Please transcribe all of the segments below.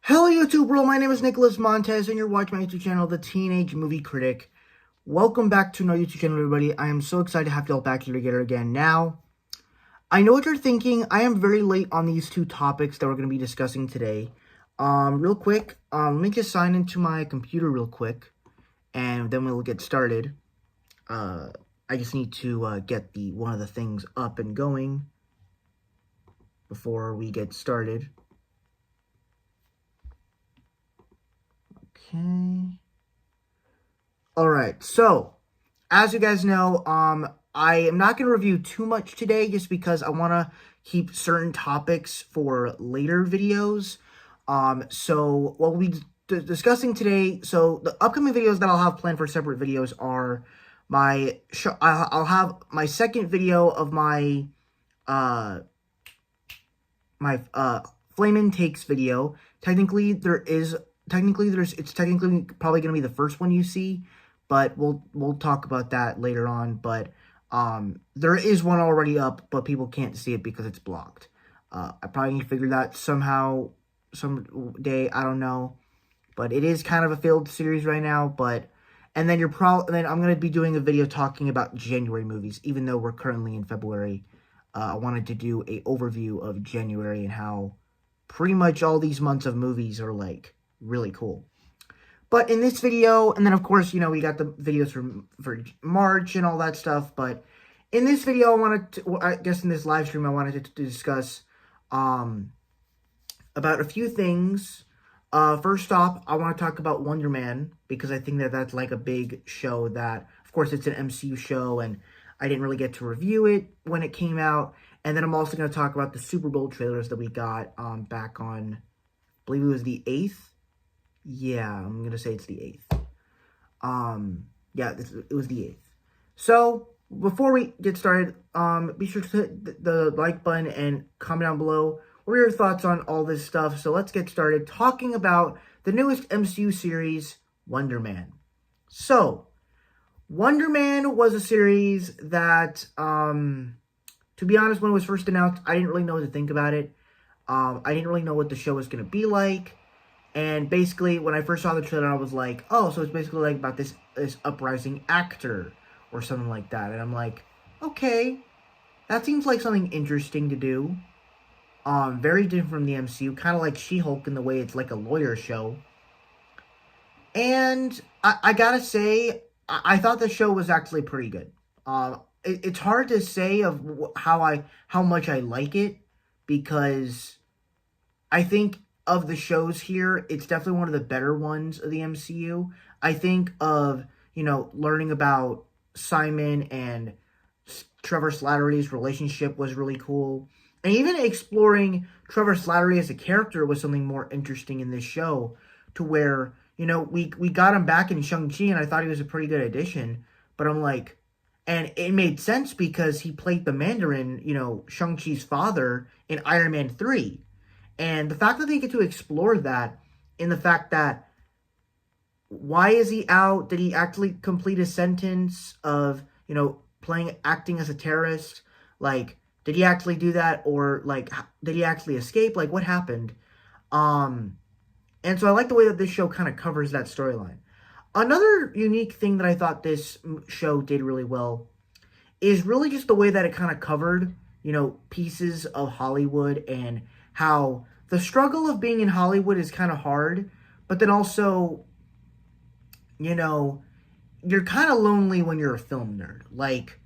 Hello YouTube world, my name is Nicholas Montez and you're watching my YouTube channel, The Teenage Movie Critic. Welcome back to my YouTube channel, everybody. I am so excited to have y'all back here together again. Now, I know what you're thinking. I am very late on these two topics that we're going to be discussing today. Real quick, let me just sign into my computer real quick and then we'll get started. I just need to get one of the things up and going before we get started. Okay. Alright, so, as you guys know, I am not going to review too much today just because I want to keep certain topics for later videos. So, what we'll be discussing today, so the upcoming videos that I'll have planned for separate videos are I'll have my second video of my, Flamin' Takes video. It's technically probably going to be the first one you see, but we'll talk about that later on. But there is one already up, but people can't see it because it's blocked. I probably need to figure that somehow, someday, I don't know. But it is kind of a failed series right now. And then I'm going to be doing a video talking about January movies, even though we're currently in February. I wanted to do an overview of January and how pretty much all these months of movies are like really cool. But in this video, and then of course, we got the videos for March and all that stuff, but in this video, I guess in this live stream, I wanted to discuss about a few things. First off, I want to talk about Wonder Man, because I think that's like a big show that, of course, it's an MCU show, and I didn't really get to review it when it came out. And then I'm also going to talk about the Super Bowl trailers that we got back on, I believe it was the 8th. Yeah, I'm going to say it's the 8th. Yeah, it was the 8th. So, before we get started, be sure to hit the like button and comment down below what are your thoughts on all this stuff. So, let's get started talking about the newest MCU series, Wonder Man. So, Wonder Man was a series that, to be honest, when it was first announced, I didn't really know what to think about it. I didn't really know what the show was going to be like. And basically, when I first saw the trailer, I was like, oh, so it's basically like about this uprising actor or something like that. And I'm like, okay, that seems like something interesting to do. Very different from the MCU, kind of like She-Hulk in the way it's like a lawyer show. And I gotta say, I thought the show was actually pretty good. It's hard to say of how much I like it, because I think of the shows here, it's definitely one of the better ones of the MCU. I think of, learning about Simon and Trevor Slattery's relationship was really cool. And even exploring Trevor Slattery as a character was something more interesting in this show, to where, we got him back in Shang-Chi, and I thought he was a pretty good addition. But I'm like, and it made sense because he played the Mandarin, Shang-Chi's father in Iron Man 3. And the fact that they get to explore that, in the fact that, why is he out? Did he actually complete his sentence of, acting as a terrorist? Like, did he actually do that? Or, like, did he actually escape? Like, what happened? And so I like the way that this show kind of covers that storyline. Another unique thing that I thought this show did really well is really just the way that it kind of covered, pieces of Hollywood, and how the struggle of being in Hollywood is kind of hard, but then also, you're kind of lonely when you're a film nerd. Like,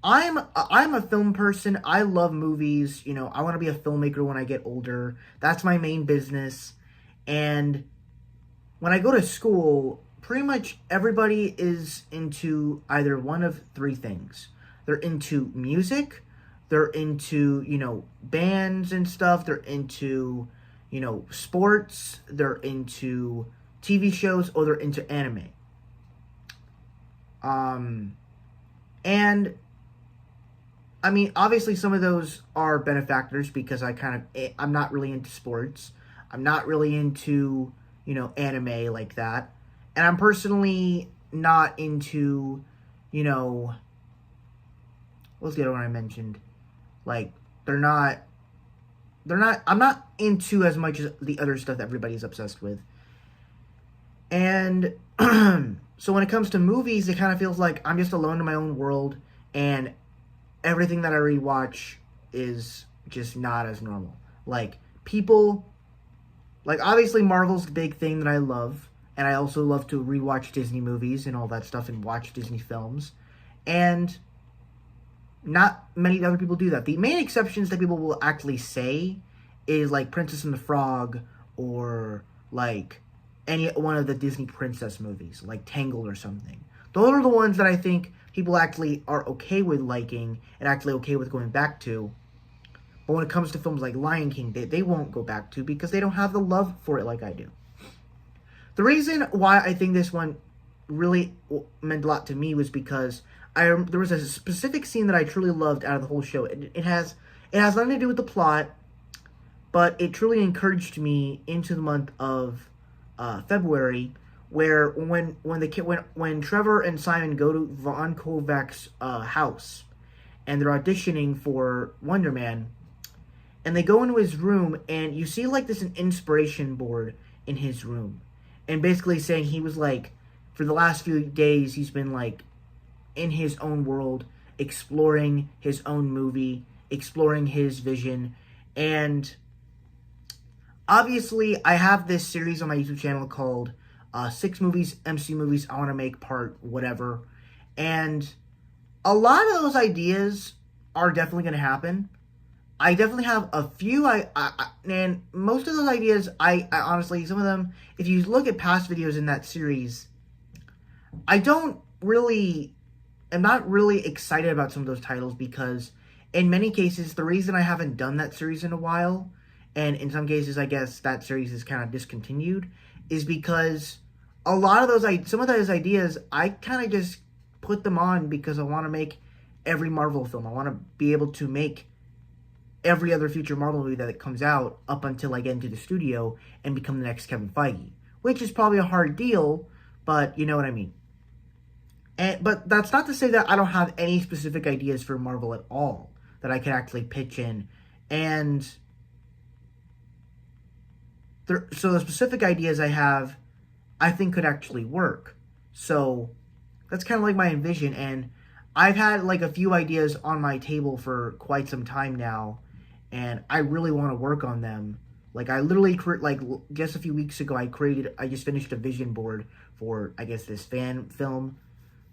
I'm a film person. I love movies. I want to be a filmmaker when I get older. That's my main business. And when I go to school, pretty much everybody is into either one of three things. They're into music, they're into, bands and stuff, they're into, sports, they're into TV shows, or they're into anime. And, I mean, obviously some of those are benefactors, because I'm not really into sports. I'm not really into, anime like that. And I'm personally not into, what was the other one I mentioned? Like, they're not, I'm not into as much as the other stuff that everybody's obsessed with. And so when it comes to movies, it kind of feels like I'm just alone in my own world, and everything that I rewatch is just not as normal. Like, people, like, obviously Marvel's the big thing that I love, and I also love to rewatch Disney movies and all that stuff and watch Disney films. And not many other people do that. The main exceptions that people will actually say is like Princess and the Frog, or like any one of the Disney princess movies, like Tangled or something. Those are the ones that I think people actually are okay with liking and actually okay with going back to. But when it comes to films like Lion King, they won't go back to because they don't have the love for it like I do. The reason why I think this one really meant a lot to me was because there was a specific scene that I truly loved out of the whole show. It has nothing to do with the plot, but it truly encouraged me into the month of February, where when Trevor and Simon go to Von Kovac's house, and they're auditioning for Wonder Man, and they go into his room, and you see like this an inspiration board in his room, and basically saying he was like, for the last few days he's been like in his own world, exploring his own movie, exploring his vision. And obviously I have this series on my YouTube channel called 6 movies, MC movies I want to make part whatever, and a lot of those ideas are definitely going to happen. I definitely have a few, and most of those ideas, I honestly, some of them, if you look at past videos in that series, I'm not really excited about some of those titles, because in many cases, the reason I haven't done that series in a while, and in some cases, I guess that series is kind of discontinued, is because some of those ideas, I kind of just put them on because I want to make every Marvel film. I want to be able to make every other future Marvel movie that comes out up until I get into the studio and become the next Kevin Feige, which is probably a hard deal, but you know what I mean. But that's not to say that I don't have any specific ideas for Marvel at all that I could actually pitch in. And so the specific ideas I have, I think could actually work. So that's kind of like my envision. And I've had like a few ideas on my table for quite some time now, and I really want to work on them. Like, I literally just a few weeks ago, I just finished a vision board for, I guess, this fan film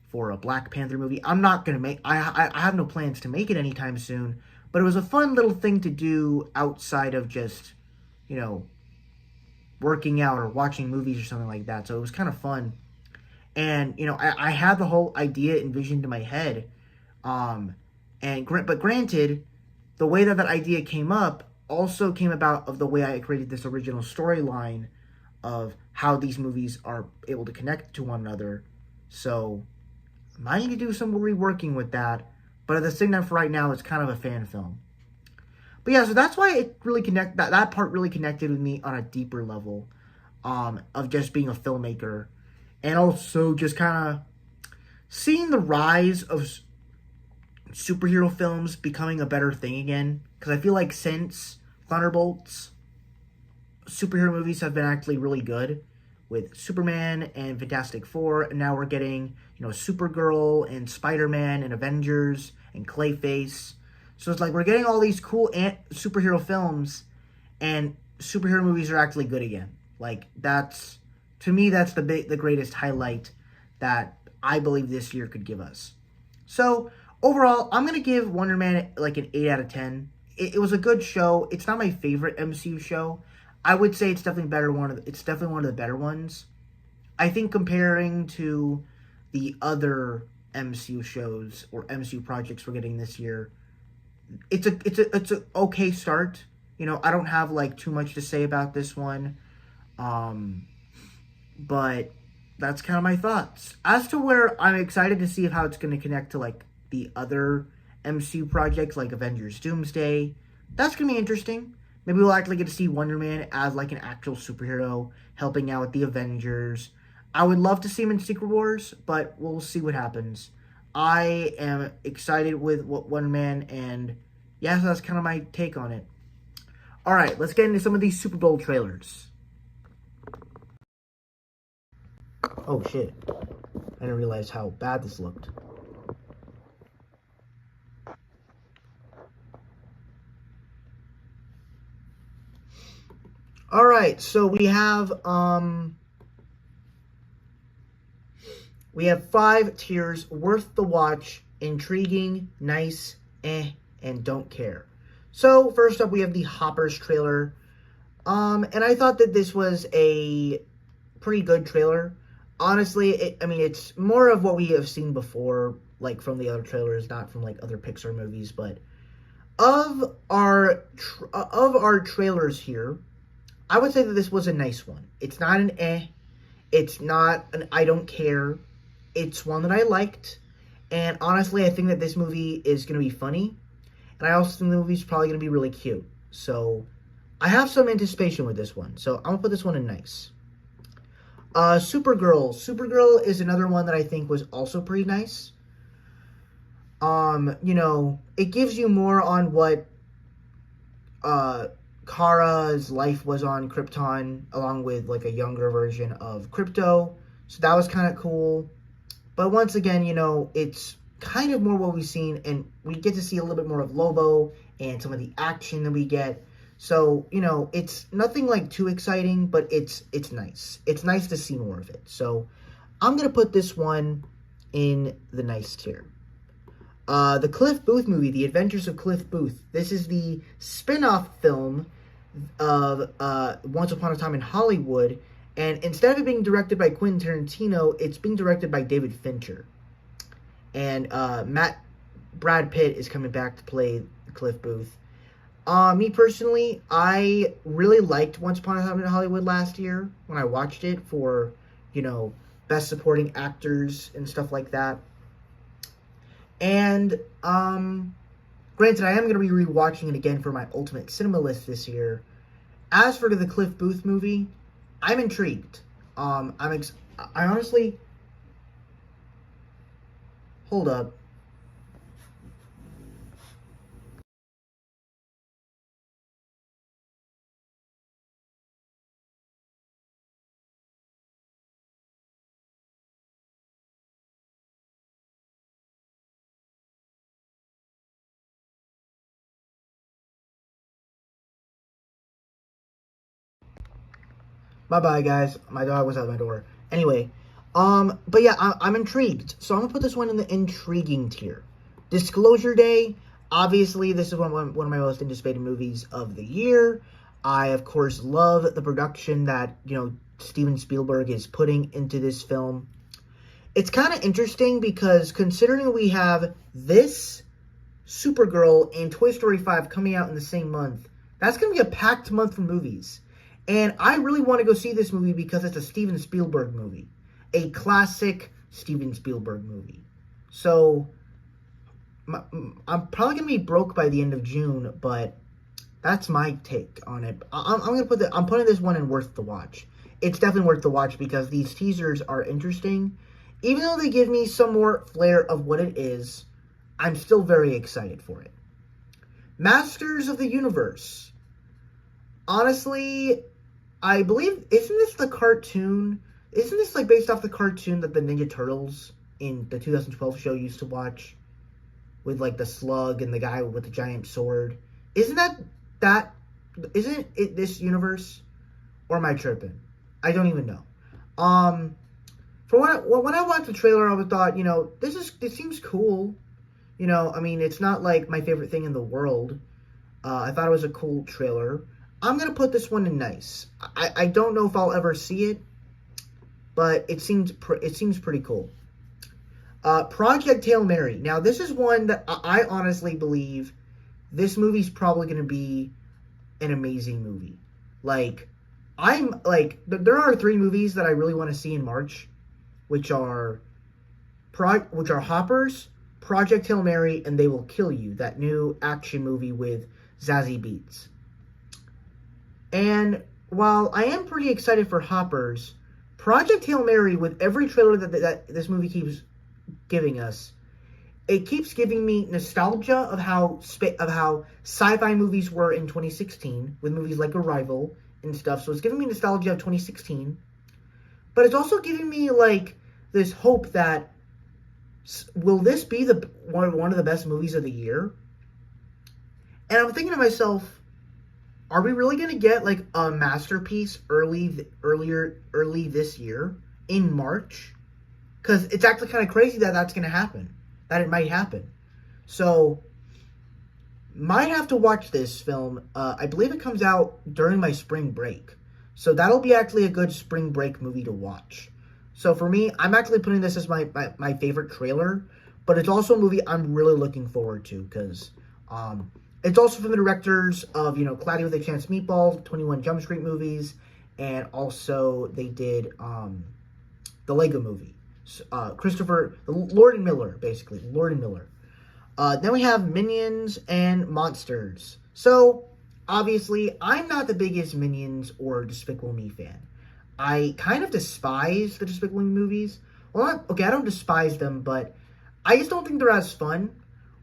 for a Black Panther movie. I'm not going to make, I have no plans to make it anytime soon, but it was a fun little thing to do outside of just, working out or watching movies or something like that. So it was kind of fun. And, I had the whole idea envisioned in my head. But granted, the way that idea came up also came about of the way I created this original storyline of how these movies are able to connect to one another. So I might need to do some reworking with that, but at the same time, for right now, it's kind of a fan film. But yeah, so that's why it really that part really connected with me on a deeper level, of just being a filmmaker, and also just kind of seeing the rise of superhero films becoming a better thing again. Because I feel like since Thunderbolts, superhero movies have been actually really good, with Superman and Fantastic Four, and now we're getting, Supergirl and Spider-Man and Avengers and Clayface. So it's like we're getting all these cool superhero films, and superhero movies are actually good again. Like, to me, that's the greatest highlight that I believe this year could give us. So overall, I'm going to give Wonder Man like an 8 out of 10. It was a good show. It's not my favorite MCU show. I would say it's definitely it's definitely one of the better ones. I think comparing to the other MCU shows or MCU projects we're getting this year, it's a okay start. I don't have like too much to say about this one. But that's kind of my thoughts. As to where I'm excited to see how it's going to connect to like the other MCU projects like Avengers Doomsday. That's going to be interesting. Maybe we'll actually get to see Wonder Man as like an actual superhero helping out with the Avengers. I would love to see him in Secret Wars, but we'll see what happens. I am excited with what One Man, and yeah, so that's kind of my take on it. All right, let's get into some of these Super Bowl trailers. Oh shit! I didn't realize how bad this looked. All right, so we have 5 tiers: worth the watch, intriguing, nice, and don't care. So first up, we have the Hoppers trailer. And I thought that this was a pretty good trailer. Honestly, I mean, it's more of what we have seen before, like from the other trailers, not from like other Pixar movies. But of our trailers here, I would say that this was a nice one. It's not an it's not an I don't care. It's one that I liked. And honestly, I think that this movie is going to be funny. And I also think the movie's probably going to be really cute. So I have some anticipation with this one. So I'm going to put this one in nice. Supergirl. Supergirl is another one that I think was also pretty nice. It gives you more on what Kara's life was on Krypton, along with like a younger version of Krypto. So that was kind of cool. But once again, it's kind of more what we've seen, and we get to see a little bit more of Lobo and some of the action that we get. So, it's nothing like too exciting, but it's nice. It's nice to see more of it. So, I'm going to put this one in the nice tier. The Cliff Booth movie, The Adventures of Cliff Booth. This is the spin-off film of Once Upon a Time in Hollywood. And instead of it being directed by Quentin Tarantino, it's being directed by David Fincher. And Brad Pitt is coming back to play Cliff Booth. Me personally, I really liked Once Upon a Time in Hollywood last year when I watched it for, best supporting actors and stuff like that. And, granted, I am going to be rewatching it again for my ultimate cinema list this year. As for the Cliff Booth movie, I'm intrigued. I honestly... Hold up. Bye-bye, guys. My dog was at my door. Anyway, but yeah, I'm intrigued. So I'm going to put this one in the intriguing tier. Disclosure Day. Obviously, this is one of my most anticipated movies of the year. I, of course, love the production that, Steven Spielberg is putting into this film. It's kind of interesting because considering we have this, Supergirl, and Toy Story 5 coming out in the same month, that's going to be a packed month for movies. And I really want to go see this movie because it's a Steven Spielberg movie. A classic Steven Spielberg movie. So, I'm probably going to be broke by the end of June, but that's my take on it. I'm putting this one in worth the watch. It's definitely worth the watch because these teasers are interesting. Even though they give me some more flair of what it is, I'm still very excited for it. Masters of the Universe. Honestly, I believe, isn't this the cartoon? Isn't this like based off the cartoon that the Ninja Turtles in the 2012 show used to watch? With like the slug and the guy with the giant sword. Isn't it this universe? Or am I tripping? I don't even know. When I watched the trailer, I thought, this seems cool. It's not like my favorite thing in the world. I thought it was a cool trailer. I'm going to put this one in nice. I don't know if I'll ever see it, but it seems pretty cool. Project Hail Mary. Now, this is one that I honestly believe this movie's probably going to be an amazing movie. There are 3 movies that I really want to see in March, which are Hoppers, Project Hail Mary, and They Will Kill You, that new action movie with Zazie Beetz. And while I am pretty excited for Hoppers, Project Hail Mary, with every trailer that this movie keeps giving us, it keeps giving me nostalgia of how sci-fi movies were in 2016 with movies like Arrival and stuff. So it's giving me nostalgia of 2016, but it's also giving me like this hope that will this be the one of the best movies of the year? And I'm thinking to myself, are we really going to get like a masterpiece early this year in March? Because it's actually kind of crazy that that's going to happen. That it might happen. So, might have to watch this film. I believe it comes out during my spring break. So that'll be actually a good spring break movie to watch. So for me, I'm actually putting this as my favorite trailer. But it's also a movie I'm really looking forward to. Because it's also from the directors of, Cloudy with a Chance Meatballs, 21 Jump Street movies. And also they did the Lego movie. Lord and Miller, basically. Lord and Miller. Then we have Minions and Monsters. So, obviously, I'm not the biggest Minions or Despicable Me fan. I kind of despise the Despicable Me movies. Well, I don't despise them, but I just don't think they're as fun.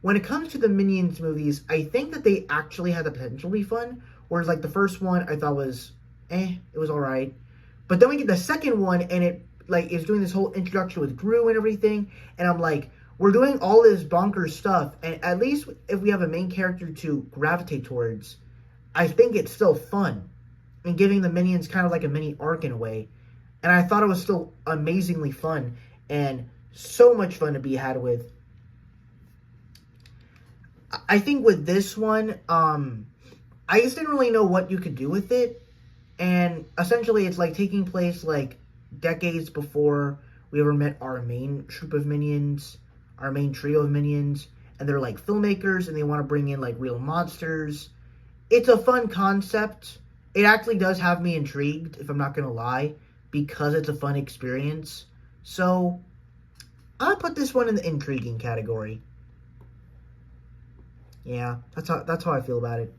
When it comes to the Minions movies, I think that they actually had the potential to be fun. Whereas, like, the first one I thought was, it was alright. But then we get the second one, and it is doing this whole introduction with Gru and everything, and I'm like, we're doing all this bonkers stuff, and at least if we have a main character to gravitate towards, I think it's still fun, and giving the Minions kind of like a mini arc in a way, and I thought it was still amazingly fun, and so much fun to be had with. I think with this one, I just didn't really know what you could do with it, and essentially it's like taking place like decades before we ever met our main troop of minions, our main trio of minions, and they're like filmmakers and they want to bring in like real monsters. It's a fun concept. It actually does have me intrigued, if I'm not going to lie, because it's a fun experience. So, I'll put this one in the intriguing category. Yeah, that's how I feel about it.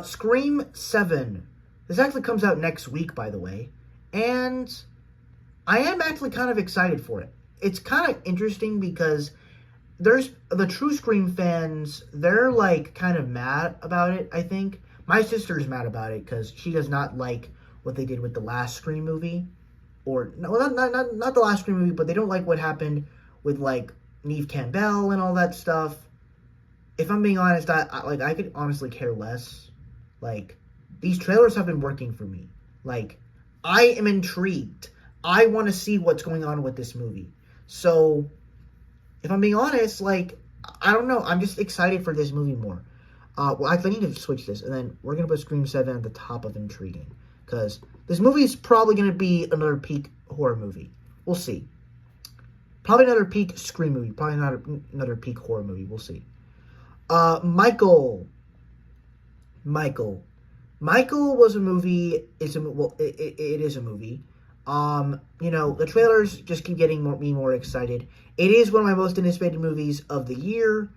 Scream 7. This actually comes out next week, by the way. And I am actually kind of excited for it. It's kind of interesting because there's the true Scream fans, they're like kind of mad about it, I think. My sister's mad about it because she does not like what they did with the last Scream movie. Or, no, not the last Scream movie, but they don't like what happened with like Neve Campbell and all that stuff. If I'm being honest, I could honestly care less. Like, these trailers have been working for me. Like, I am intrigued. I want to see what's going on with this movie. So, if I'm being honest, like, I don't know. I'm just excited for this movie more. Well, I need to switch this, and then we're going to put Scream 7 at the top of intriguing. Because this movie is probably going to be another peak horror movie. We'll see. Probably another peak Scream movie. Probably not another peak horror movie. We'll see. Michael was a movie. It is a movie. The trailers just keep getting me more excited. It is one of my most anticipated movies of the year.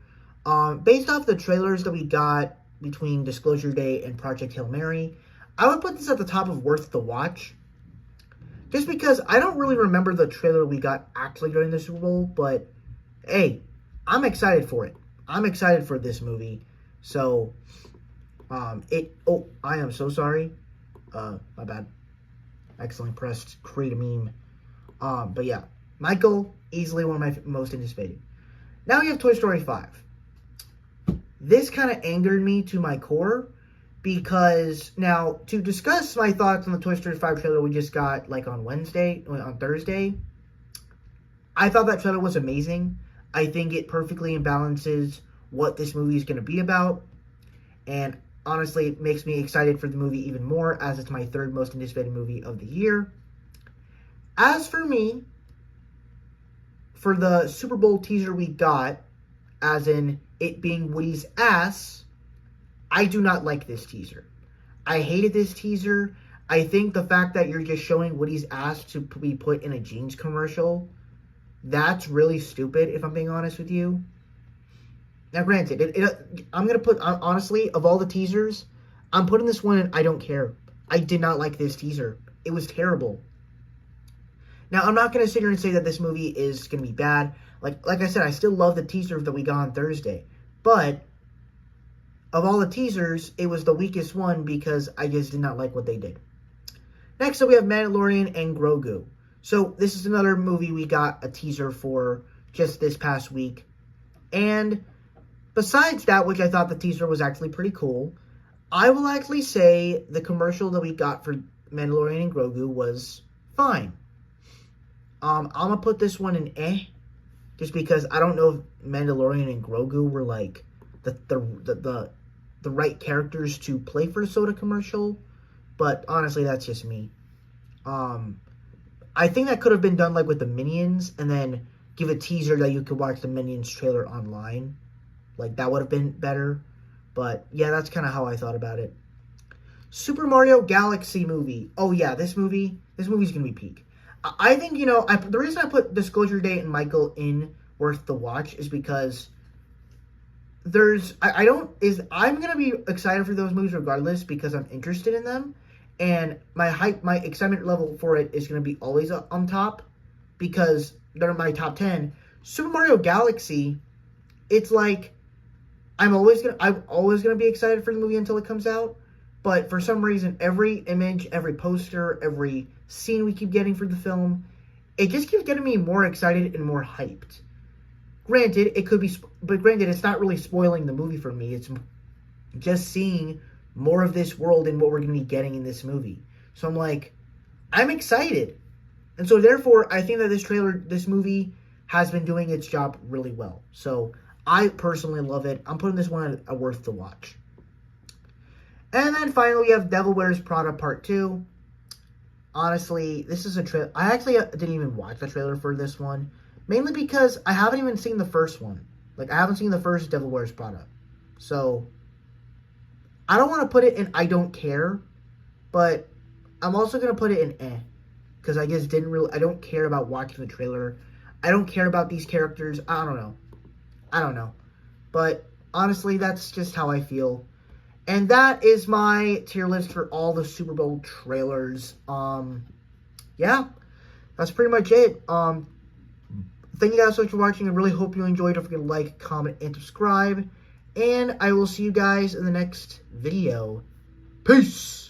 Based off the trailers that we got between Disclosure Day and Project Hail Mary, I would put this at the top of worth the watch. Just because I don't really remember the trailer we got actually during the Super Bowl, but hey, I'm excited for it. I'm excited for this movie. So, I am so sorry. My bad. Accidentally pressed create a meme. But yeah, Michael, easily one of my most anticipated. Now we have Toy Story 5. This kind of angered me to my core because now to discuss my thoughts on the Toy Story 5 trailer we just got like on Thursday, I thought that trailer was amazing. I think it perfectly imbalances what this movie is going to be about. And honestly, it makes me excited for the movie even more as it's my third most anticipated movie of the year. As for me, for the Super Bowl teaser we got, as in it being Woody's ass, I do not like this teaser. I hated this teaser. I think the fact that you're just showing Woody's ass to be put in a jeans commercial, that's really stupid, if I'm being honest with you. Now, granted, I'm going to put, honestly, of all the teasers, I'm putting this one in I don't care. I did not like this teaser. It was terrible. Now, I'm not going to sit here and say that this movie is going to be bad. Like I said, I still love the teaser that we got on Thursday. But of all the teasers, it was the weakest one because I just did not like what they did. Next up, we have Mandalorian and Grogu. So this is another movie we got a teaser for just this past week. And besides that, which I thought the teaser was actually pretty cool, I will actually say the commercial that we got for Mandalorian and Grogu was fine. I'm going to put this one in just because I don't know if Mandalorian and Grogu were like the right characters to play for a soda commercial. But honestly, that's just me. I think that could have been done like with the Minions and then give a teaser that you could watch the Minions trailer online. Like that would have been better. But yeah, that's kind of how I thought about it. Super Mario Galaxy movie. Oh yeah, this movie's going to be peak. I think, the reason I put Disclosure Date and Michael in worth the watch is because I'm going to be excited for those movies regardless because I'm interested in them. And my excitement level for it is going to be always on top because they're my top 10. Super Mario Galaxy, it's like I'm always going to be excited for the movie until it comes out. But for some reason, every image, every poster, every scene we keep getting for the film, it just keeps getting me more excited and more hyped. Granted, it's not really spoiling the movie for me. It's just seeing more of this world and what we're going to be getting in this movie. So I'm excited. And so therefore, I think that this movie has been doing its job really well. So I personally love it. I'm putting this one at worth the watch. And then finally, we have Devil Wears Prada Part 2. Honestly, this is a trailer. I actually didn't even watch the trailer for this one. Mainly because I haven't even seen the first one. I haven't seen the first Devil Wears Prada. So, I don't want to put it in I don't care. But, I'm also going to put it in because I just I don't care about watching the trailer. I don't care about these characters. I don't know. But, honestly, that's just how I feel. And that is my tier list for all the Super Bowl trailers. Yeah, that's pretty much it. Thank you guys so much for watching. I really hope you enjoyed. Don't forget to like, comment, and subscribe. And I will see you guys in the next video. Peace!